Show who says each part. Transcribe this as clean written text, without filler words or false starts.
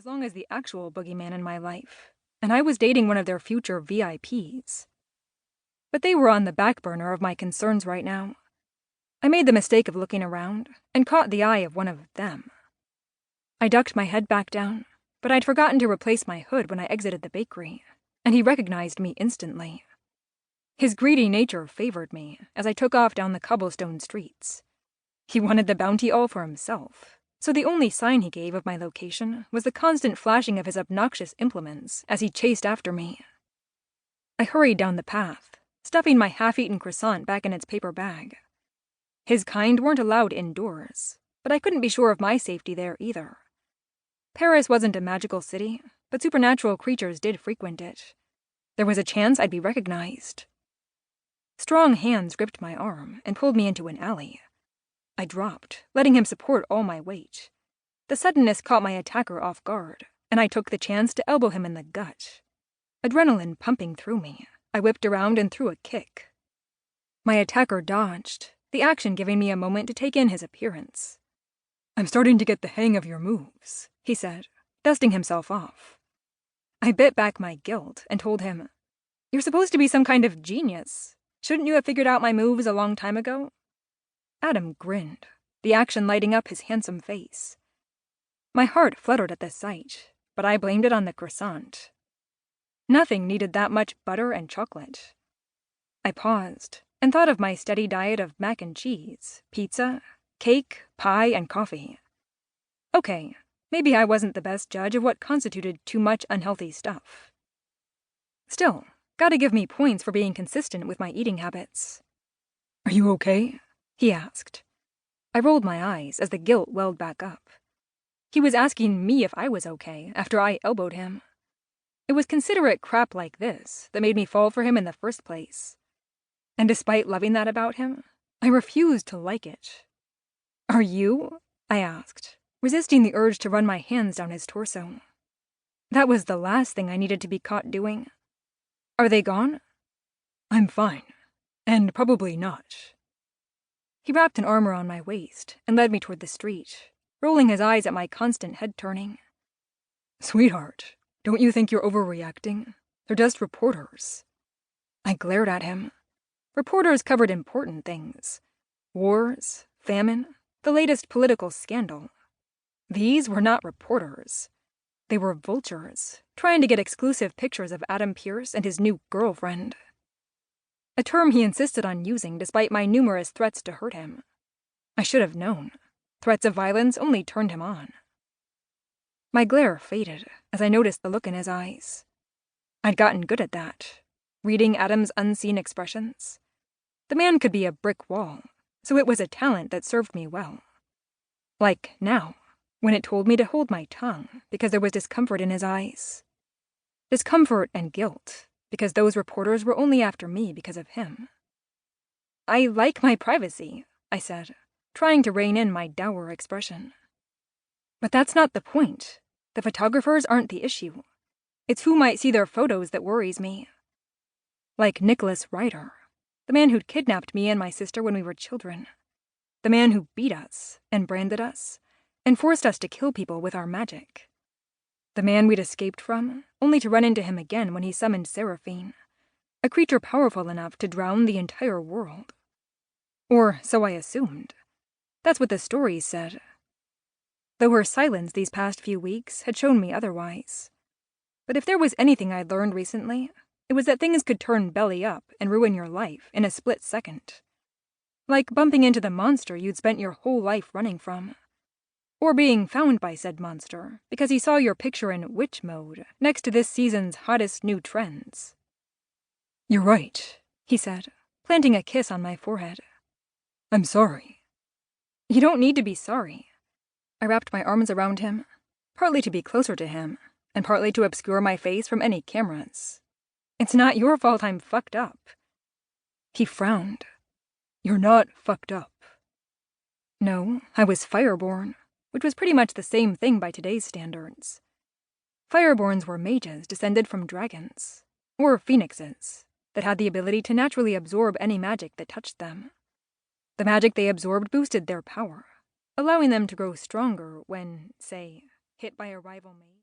Speaker 1: as long as the actual boogeyman in my life, and I was dating one of their future VIPs. But they were on the back burner of my concerns right now. I made the mistake of looking around and caught the eye of one of them. I ducked my head back down, but I'd forgotten to replace my hood when I exited the bakery, and he recognized me instantly. His greedy nature favored me as I took off down the cobblestone streets. He wanted the bounty all for himself, so the only sign he gave of my location was the constant flashing of his obnoxious implements as he chased after me. I hurried down the path, stuffing my half-eaten croissant back in its paper bag. His kind weren't allowed indoors, but I couldn't be sure of my safety there either. Paris wasn't a magical city, but supernatural creatures did frequent it. There was a chance I'd be recognized. Strong hands gripped my arm and pulled me into an alley. I dropped, letting him support all my weight. The suddenness caught my attacker off guard, and I took the chance to elbow him in the gut. Adrenaline pumping through me, I whipped around and threw a kick. My attacker dodged, the action giving me a moment to take in his appearance. "I'm starting to get the hang of your moves," he said, dusting himself off. I bit back my guilt and told him, "You're supposed to be some kind of genius. Shouldn't you have figured out my moves a long time ago?" Adam grinned, the action lighting up his handsome face. My heart fluttered at the sight, but I blamed it on the croissant. Nothing needed that much butter and chocolate. I paused and thought of my steady diet of mac and cheese, pizza, cake, pie, and coffee. Okay, maybe I wasn't the best judge of what constituted too much unhealthy stuff. Still, gotta give me points for being consistent with my eating habits. "Are you okay?" he asked. I rolled my eyes as the guilt welled back up. He was asking me if I was okay after I elbowed him. It was considerate crap like this that made me fall for him in the first place. And despite loving that about him, I refused to like it. "Are you?" I asked, resisting the urge to run my hands down his torso. That was the last thing I needed to be caught doing. "Are they gone?" "I'm fine. And probably not." He wrapped an arm around my waist and led me toward the street, rolling his eyes at my constant head turning. "Sweetheart, don't you think you're overreacting? They're just reporters." I glared at him. Reporters covered important things. Wars, famine, the latest political scandal. These were not reporters. They were vultures, trying to get exclusive pictures of Adam Pierce and his new girlfriend. A term he insisted on using despite my numerous threats to hurt him. I should have known. Threats of violence only turned him on. My glare faded as I noticed the look in his eyes. I'd gotten good at that, reading Adam's unseen expressions. The man could be a brick wall, so it was a talent that served me well. Like now, when it told me to hold my tongue because there was discomfort in his eyes. Discomfort and guilt, because those reporters were only after me because of him. "I like my privacy," I said, trying to rein in my dour expression. "But that's not the point. The photographers aren't the issue. It's who might see their photos that worries me. Like Nicholls Ryder, the man who'd kidnapped me and my sister when we were children. The man who beat us and branded us and forced us to kill people with our magic. The man we'd escaped from, only to run into him again when he summoned Seraphine, a creature powerful enough to drown the entire world. Or so I assumed. That's what the stories said. Though her silence these past few weeks had shown me otherwise. But if there was anything I'd learned recently, it was that things could turn belly up and ruin your life in a split second. Like bumping into the monster you'd spent your whole life running from. Or being found by said monster because he saw your picture in witch mode next to this season's hottest new trends. "You're right," he said, planting a kiss on my forehead. "I'm sorry." "You don't need to be sorry." I wrapped my arms around him, partly to be closer to him, and partly to obscure my face from any cameras. "It's not your fault I'm fucked up." He frowned. "You're not fucked up." No, I was Fireborn, which was pretty much the same thing by today's standards. Fireborns were mages descended from dragons, or phoenixes, that had the ability to naturally absorb any magic that touched them. The magic they absorbed boosted their power, allowing them to grow stronger when, say, hit by a rival mage.